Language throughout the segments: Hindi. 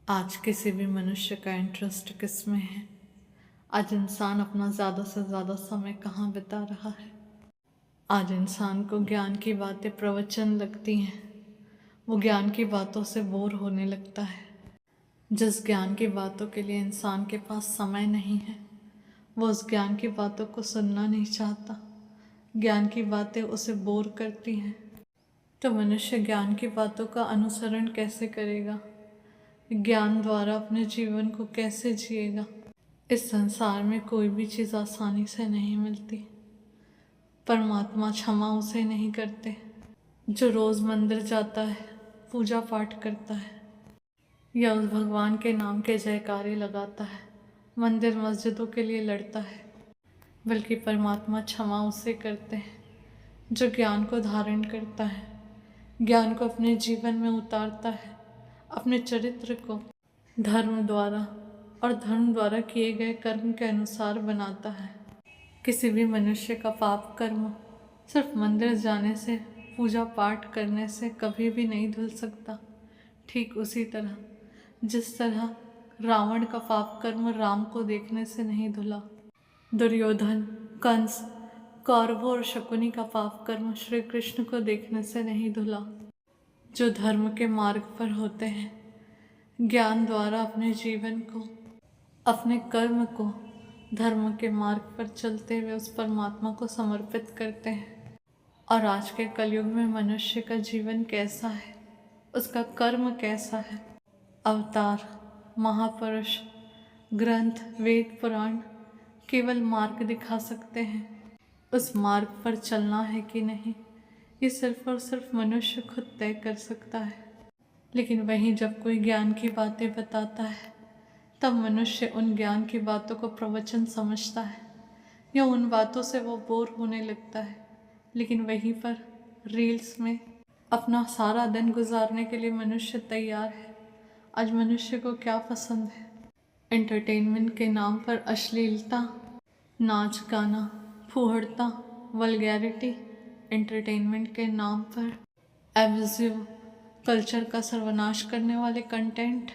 आज किसी भी मनुष्य का इंटरेस्ट किस में है? आज इंसान अपना ज़्यादा से ज़्यादा समय कहाँ बिता रहा है? आज इंसान को ज्ञान की बातें प्रवचन लगती हैं। वो ज्ञान की बातों से बोर होने लगता है। जिस ज्ञान की बातों के लिए इंसान के पास समय नहीं है, वो उस ज्ञान की बातों को सुनना नहीं चाहता। ज्ञान की बातें उसे बोर करती हैं। तो मनुष्य ज्ञान की बातों का अनुसरण कैसे करेगा? ज्ञान द्वारा अपने जीवन को कैसे जिएगा? इस संसार में कोई भी चीज़ आसानी से नहीं मिलती। परमात्मा क्षमा उसे नहीं करते जो रोज़ मंदिर जाता है, पूजा पाठ करता है या उस भगवान के नाम के जयकारे लगाता है, मंदिर मस्जिदों के लिए लड़ता है। बल्कि परमात्मा क्षमा उसे करते हैं जो ज्ञान को धारण करता है, ज्ञान को अपने जीवन में उतारता है, अपने चरित्र को धर्म द्वारा और धर्म द्वारा किए गए कर्म के अनुसार बनाता है। किसी भी मनुष्य का पाप कर्म सिर्फ मंदिर जाने से, पूजा पाठ करने से कभी भी नहीं धुल सकता। ठीक उसी तरह जिस तरह रावण का पाप कर्म राम को देखने से नहीं धुला, दुर्योधन, कंस, कौरवों और शकुनी का पाप कर्म श्री कृष्ण को देखने से नहीं धुला। जो धर्म के मार्ग पर होते हैं, ज्ञान द्वारा अपने जीवन को, अपने कर्म को धर्म के मार्ग पर चलते हुए उस परमात्मा को समर्पित करते हैं। और आज के कलयुग में मनुष्य का जीवन कैसा है, उसका कर्म कैसा है? अवतार, महापुरुष, ग्रंथ, वेद, पुराण केवल मार्ग दिखा सकते हैं। उस मार्ग पर चलना है कि नहीं, ये सिर्फ और सिर्फ मनुष्य खुद तय कर सकता है। लेकिन वहीं जब कोई ज्ञान की बातें बताता है, तब मनुष्य उन ज्ञान की बातों को प्रवचन समझता है या उन बातों से वो बोर होने लगता है। लेकिन वहीं पर रील्स में अपना सारा दिन गुजारने के लिए मनुष्य तैयार है। आज मनुष्य को क्या पसंद है? एंटरटेनमेंट के नाम पर अश्लीलता, नाच गाना, फूहड़ता, वल्गैरिटी। एंटरटेनमेंट के नाम पर एब्यूजिव कल्चर का सर्वनाश करने वाले कंटेंट।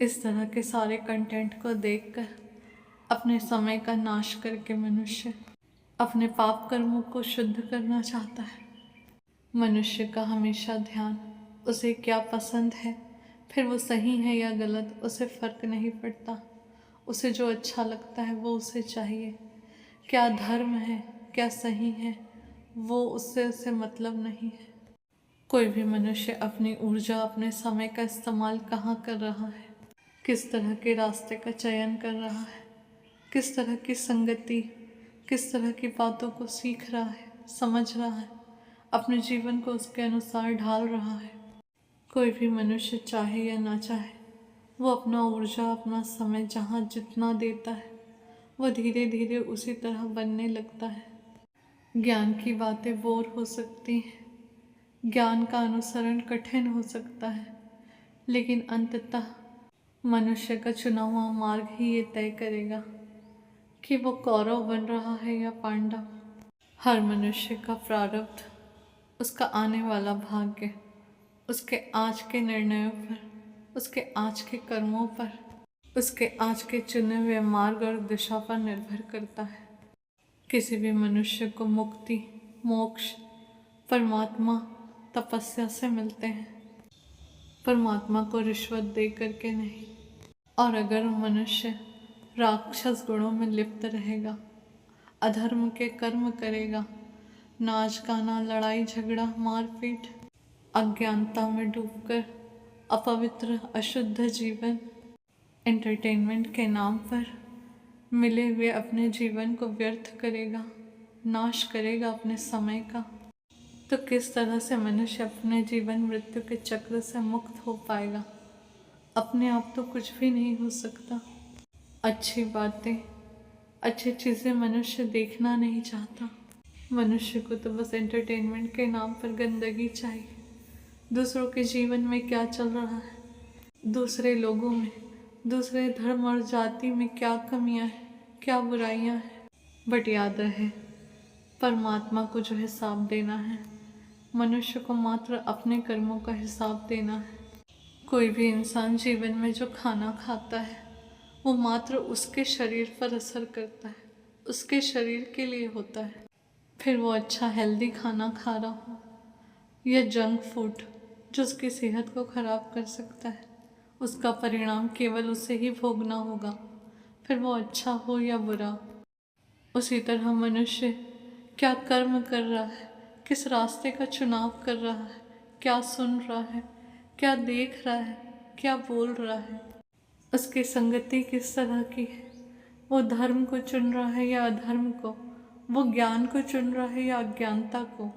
इस तरह के सारे कंटेंट को देखकर अपने समय का नाश करके मनुष्य अपने पाप कर्मों को शुद्ध करना चाहता है। मनुष्य का हमेशा ध्यान उसे क्या पसंद है, फिर वो सही है या गलत उसे फ़र्क नहीं पड़ता। उसे जो अच्छा लगता है वो उसे चाहिए। क्या धर्म है, क्या सही है, वो उससे उसे मतलब नहीं है। कोई भी मनुष्य अपनी ऊर्जा, अपने समय का इस्तेमाल कहाँ कर रहा है, किस तरह के रास्ते का चयन कर रहा है, किस तरह की संगति, किस तरह की बातों को सीख रहा है, समझ रहा है, अपने जीवन को उसके अनुसार ढाल रहा है। कोई भी मनुष्य चाहे या ना चाहे, वो अपना ऊर्जा, अपना समय जहाँ जितना देता है, वो धीरे धीरे उसी तरह बनने लगता है। ज्ञान की बातें बोर हो सकती हैं, ज्ञान का अनुसरण कठिन हो सकता है, लेकिन अंततः मनुष्य का चुना हुआ मार्ग ही ये तय करेगा कि वो कौरव बन रहा है या पांडव। हर मनुष्य का प्रारब्ध, उसका आने वाला भाग्य, उसके आज के निर्णयों पर, उसके आज के कर्मों पर, उसके आज के चुने हुए मार्ग और दिशा पर निर्भर करता है। किसी भी मनुष्य को मुक्ति, मोक्ष, परमात्मा तपस्या से मिलते हैं, परमात्मा को रिश्वत दे करके नहीं। और अगर मनुष्य राक्षस गुणों में लिप्त रहेगा, अधर्म के कर्म करेगा, नाच गाना, लड़ाई झगड़ा, मारपीट, अज्ञानता में डूबकर अपवित्र अशुद्ध जीवन, एंटरटेनमेंट के नाम पर मिले हुए अपने जीवन को व्यर्थ करेगा, नाश करेगा अपने समय का, तो किस तरह से मनुष्य अपने जीवन मृत्यु के चक्र से मुक्त हो पाएगा? अपने आप तो कुछ भी नहीं हो सकता। अच्छी बातें, अच्छी चीज़ें मनुष्य देखना नहीं चाहता। मनुष्य को तो बस एंटरटेनमेंट के नाम पर गंदगी चाहिए। दूसरों के जीवन में क्या चल रहा है, दूसरे लोगों में, दूसरे धर्म और जाति में क्या कमियां हैं, क्या बुराइयां हैं। बट याद रहे, परमात्मा को जो हिसाब देना है, मनुष्य को मात्र अपने कर्मों का हिसाब देना है। कोई भी इंसान जीवन में जो खाना खाता है वो मात्र उसके शरीर पर असर करता है, उसके शरीर के लिए होता है। फिर वो अच्छा हेल्दी खाना खा रहा हो या जंक फूड जो उसकी सेहत को ख़राब कर सकता है, उसका परिणाम केवल उसे ही भोगना होगा, फिर वो अच्छा हो या बुरा। उसी तरह मनुष्य क्या कर्म कर रहा है, किस रास्ते का चुनाव कर रहा है, क्या सुन रहा है, क्या देख रहा है, क्या बोल रहा है, उसकी संगति किस तरह की है, वो धर्म को चुन रहा है या अधर्म को, वो ज्ञान को चुन रहा है या अज्ञानता को,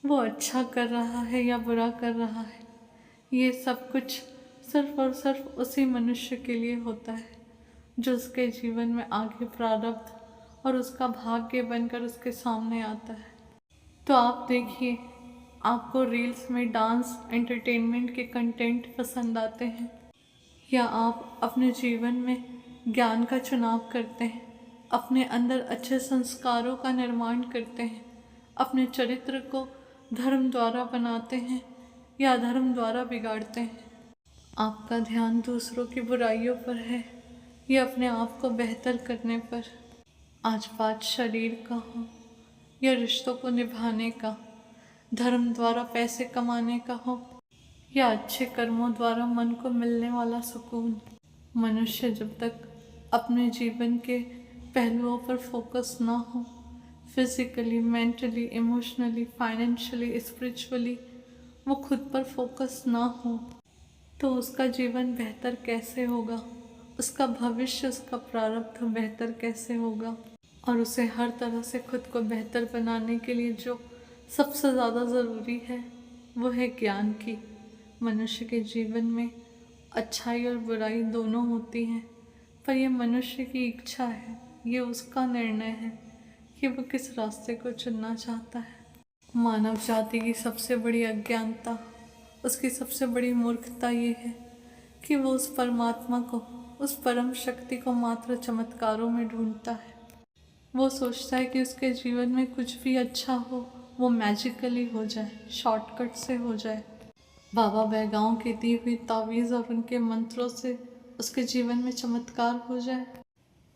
वो अच्छा कर रहा है या बुरा कर रहा है। ये सब कुछ सिर्फ और सिर्फ उसी मनुष्य के लिए होता है जो उसके जीवन में आगे प्रारब्ध और उसका भाग्य बनकर उसके सामने आता है। तो आप देखिए, आपको रील्स में डांस एंटरटेनमेंट के कंटेंट पसंद आते हैं या आप अपने जीवन में ज्ञान का चुनाव करते हैं, अपने अंदर अच्छे संस्कारों का निर्माण करते हैं, अपने चरित्र को धर्म द्वारा बनाते हैं या अधर्म द्वारा बिगाड़ते हैं। आपका ध्यान दूसरों की बुराइयों पर है या अपने आप को बेहतर करने पर। आज बात शरीर का हो या रिश्तों को निभाने का, धर्म द्वारा पैसे कमाने का हो या अच्छे कर्मों द्वारा मन को मिलने वाला सुकून। मनुष्य जब तक अपने जीवन के पहलुओं पर फोकस ना हो, physically, mentally, emotionally, financially, spiritually, वो खुद पर फोकस ना हो तो उसका जीवन बेहतर कैसे होगा, उसका भविष्य, उसका प्रारब्ध बेहतर कैसे होगा। और उसे हर तरह से खुद को बेहतर बनाने के लिए जो सबसे ज़्यादा ज़रूरी है वो है ज्ञान की। मनुष्य के जीवन में अच्छाई और बुराई दोनों होती हैं, पर यह मनुष्य की इच्छा है, ये उसका निर्णय है कि वो किस रास्ते को चुनना चाहता है। मानव जाति की सबसे बड़ी अज्ञानता, उसकी सबसे बड़ी मूर्खता ये है कि वो उस परमात्मा को, उस परम शक्ति को मात्र चमत्कारों में ढूंढता है। वो सोचता है कि उसके जीवन में कुछ भी अच्छा हो वो मैजिकली हो जाए, शॉर्टकट से हो जाए, बाबा बैगाओं की दी हुई तावीज़ और उनके मंत्रों से उसके जीवन में चमत्कार हो जाए।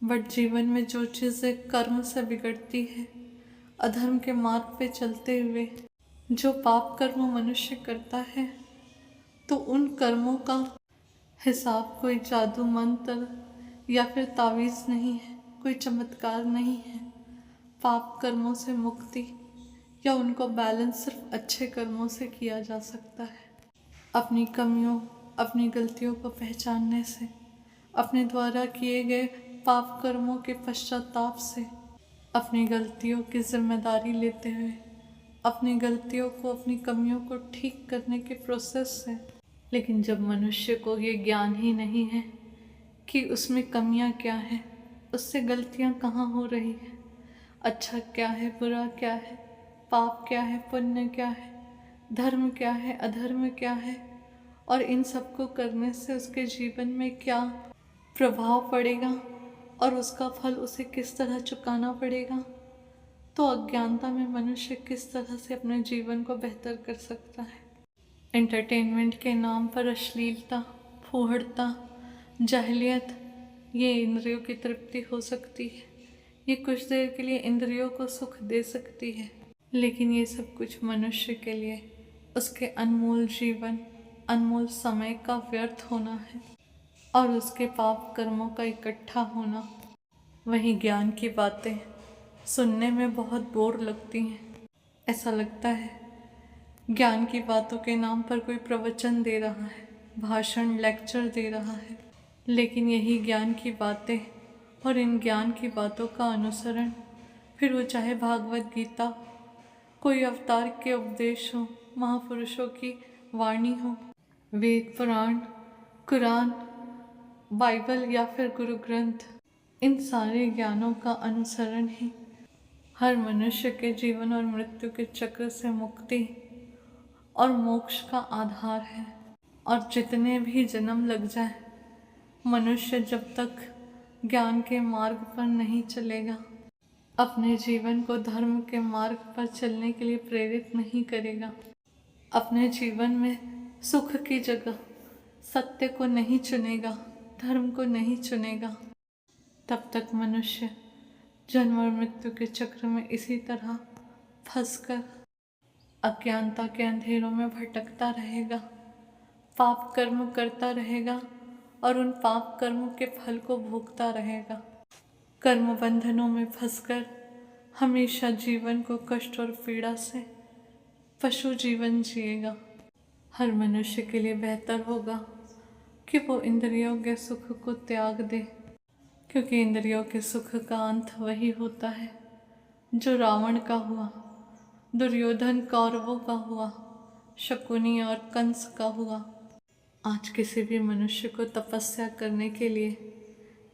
बट जीवन में जो चीज़ें कर्म से बिगड़ती है, अधर्म के मार्ग पे चलते हुए जो पाप कर्म मनुष्य करता है, तो उन कर्मों का हिसाब कोई जादू मंत्र या फिर तावीज़ नहीं है, कोई चमत्कार नहीं है। पाप कर्मों से मुक्ति या उनको बैलेंस सिर्फ अच्छे कर्मों से किया जा सकता है। अपनी कमियों, अपनी गलतियों को पहचानने से, अपने द्वारा किए गए पाप कर्मों के पश्चाताप से, अपनी गलतियों की जिम्मेदारी लेते हुए, अपनी गलतियों को, अपनी कमियों को ठीक करने के प्रोसेस से। लेकिन जब मनुष्य को ये ज्ञान ही नहीं है कि उसमें कमियां क्या हैं, उससे गलतियां कहाँ हो रही हैं, अच्छा क्या है, बुरा क्या है, पाप क्या है, पुण्य क्या है, धर्म क्या है, अधर्म क्या है, और इन सबको करने से उसके जीवन में क्या प्रभाव पड़ेगा और उसका फल उसे किस तरह चुकाना पड़ेगा, तो अज्ञानता में मनुष्य किस तरह से अपने जीवन को बेहतर कर सकता है। एंटरटेनमेंट के नाम पर अश्लीलता, फूहड़ता, जाहिलियत, ये इंद्रियों की तृप्ति हो सकती है, ये कुछ देर के लिए इंद्रियों को सुख दे सकती है, लेकिन ये सब कुछ मनुष्य के लिए उसके अनमोल जीवन, अनमोल समय का व्यर्थ होना है और उसके पाप कर्मों का इकट्ठा होना। वहीं ज्ञान की बातें सुनने में बहुत बोर लगती हैं। ऐसा लगता है ज्ञान की बातों के नाम पर कोई प्रवचन दे रहा है, भाषण, लेक्चर दे रहा है, लेकिन यही ज्ञान की बातें और इन ज्ञान की बातों का अनुसरण, फिर वो चाहे भागवत गीता, कोई अवतार के उपदेश हो, महापुरुषों की वाणी हो, वेद पुराण, कुरान, बाइबल या फिर गुरु ग्रंथ, इन सारे ज्ञानों का अनुसरण ही हर मनुष्य के जीवन और मृत्यु के चक्र से मुक्ति और मोक्ष का आधार है। और जितने भी जन्म लग जाए, मनुष्य जब तक ज्ञान के मार्ग पर नहीं चलेगा, अपने जीवन को धर्म के मार्ग पर चलने के लिए प्रेरित नहीं करेगा, अपने जीवन में सुख की जगह सत्य को नहीं चुनेगा, धर्म को नहीं चुनेगा, तब तक मनुष्य जन्म और मृत्यु के चक्र में इसी तरह फंसकर अज्ञानता के अंधेरों में भटकता रहेगा, पाप कर्म करता रहेगा और उन पाप कर्मों के फल को भोगता रहेगा। कर्म बंधनों में फंसकर हमेशा जीवन को कष्ट और पीड़ा से पशु जीवन जिएगा। हर मनुष्य के लिए बेहतर होगा कि वो इंद्रियों के सुख को त्याग दे, क्योंकि इंद्रियों के सुख का अंत वही होता है जो रावण का हुआ, दुर्योधन कौरवों का हुआ, शकुनी और कंस का हुआ। आज किसी भी मनुष्य को तपस्या करने के लिए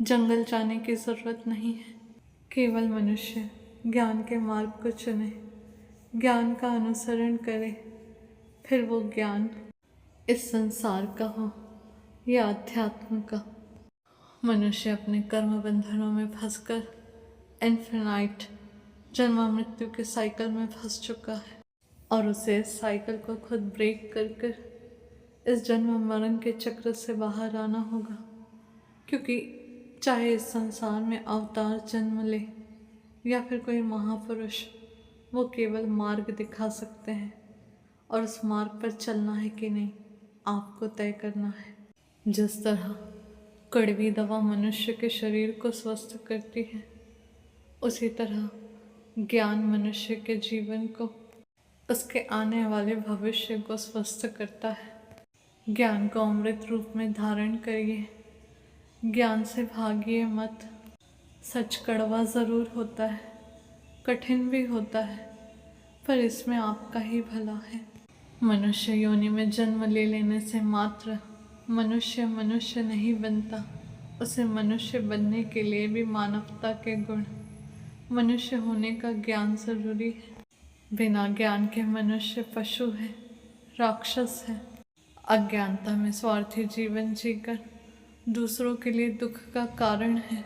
जंगल जाने की ज़रूरत नहीं है। केवल मनुष्य ज्ञान के मार्ग को चुने, ज्ञान का अनुसरण करे, फिर वो ज्ञान इस संसार का हो या अध्यात्म का। मनुष्य अपने कर्म बंधनों में फंसकर इन्फिनाइट जन्म मृत्यु के साइकिल में फंस चुका है और उसे इस साइकिल को खुद ब्रेक कर इस जन्म मरण के चक्र से बाहर आना होगा, क्योंकि चाहे इस संसार में अवतार जन्म ले या फिर कोई महापुरुष, वो केवल मार्ग दिखा सकते हैं और उस मार्ग पर चलना है कि नहीं आपको तय करना है। जिस तरह कड़वी दवा मनुष्य के शरीर को स्वस्थ करती है, उसी तरह ज्ञान मनुष्य के जीवन को, उसके आने वाले भविष्य को स्वस्थ करता है। ज्ञान को अमृत रूप में धारण करिए, ज्ञान से भागिए मत। सच कड़वा ज़रूर होता है, कठिन भी होता है, पर इसमें आपका ही भला है। मनुष्य योनि में जन्म ले लेने से मात्र मनुष्य मनुष्य नहीं बनता, उसे मनुष्य बनने के लिए भी मानवता के गुण, मनुष्य होने का ज्ञान जरूरी है। बिना ज्ञान के मनुष्य पशु है, राक्षस है। अज्ञानता में स्वार्थी जीवन जीकर दूसरों के लिए दुख का कारण है।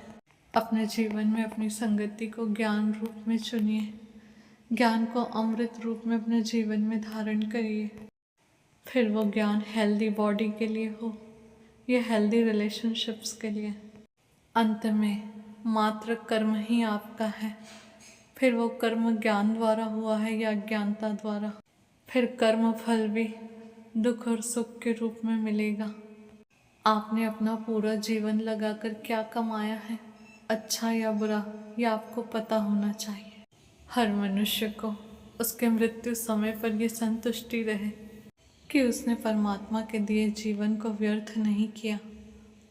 अपने जीवन में अपनी संगति को ज्ञान रूप में चुनिए, ज्ञान को अमृत रूप में अपने जीवन में धारण करिए। फिर वो ज्ञान हेल्दी बॉडी के लिए हो या हेल्दी रिलेशनशिप्स के लिए। अंत में मात्र कर्म ही आपका है, फिर वो कर्म ज्ञान द्वारा हुआ है या अज्ञानता द्वारा, फिर कर्म फल भी दुख और सुख के रूप में मिलेगा। आपने अपना पूरा जीवन लगाकर क्या कमाया है, अच्छा या बुरा, यह आपको पता होना चाहिए। हर मनुष्य को उसके मृत्यु समय पर यह संतुष्टि रहे कि उसने परमात्मा के दिए जीवन को व्यर्थ नहीं किया।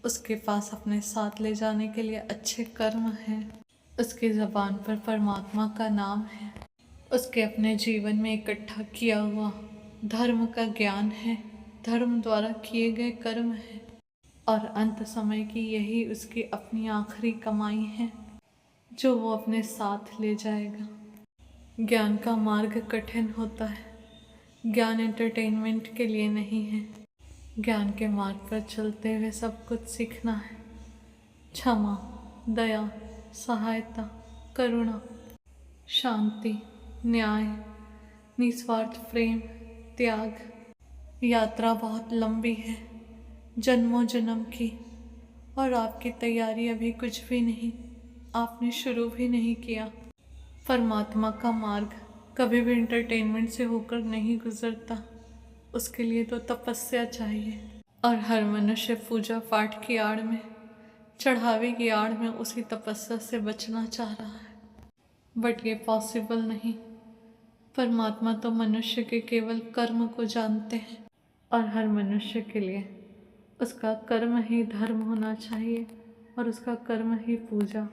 उसके पास अपने साथ ले जाने के लिए अच्छे कर्म हैं, उसकी ज़बान पर परमात्मा का नाम है, उसके अपने जीवन में इकट्ठा किया हुआ धर्म का ज्ञान है, धर्म द्वारा किए गए कर्म हैं, और अंत समय की यही उसकी अपनी आखिरी कमाई है जो वो अपने साथ ले जाएगा। ज्ञान का मार्ग कठिन होता है, ज्ञान एंटरटेनमेंट के लिए नहीं है। ज्ञान के मार्ग पर चलते हुए सब कुछ सीखना है। क्षमा, दया, सहायता, करुणा, शांति, न्याय, निस्वार्थ प्रेम, त्याग। यात्रा बहुत लंबी है, जन्मों जन्म की, और आपकी तैयारी अभी कुछ भी नहीं, आपने शुरू भी नहीं किया। परमात्मा का मार्ग कभी भी एंटरटेनमेंट से होकर नहीं गुजरता, उसके लिए तो तपस्या चाहिए। और हर मनुष्य पूजा पाठ की आड़ में, चढ़ावे की आड़ में उसी तपस्या से बचना चाह रहा है, बट ये पॉसिबल नहीं। परमात्मा तो मनुष्य के केवल कर्म को जानते हैं, और हर मनुष्य के लिए उसका कर्म ही धर्म होना चाहिए और उसका कर्म ही पूजा,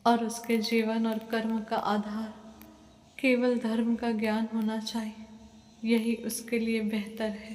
और उसके जीवन और कर्म का आधार केवल धर्म का ज्ञान होना चाहिए। यही उसके लिए बेहतर है।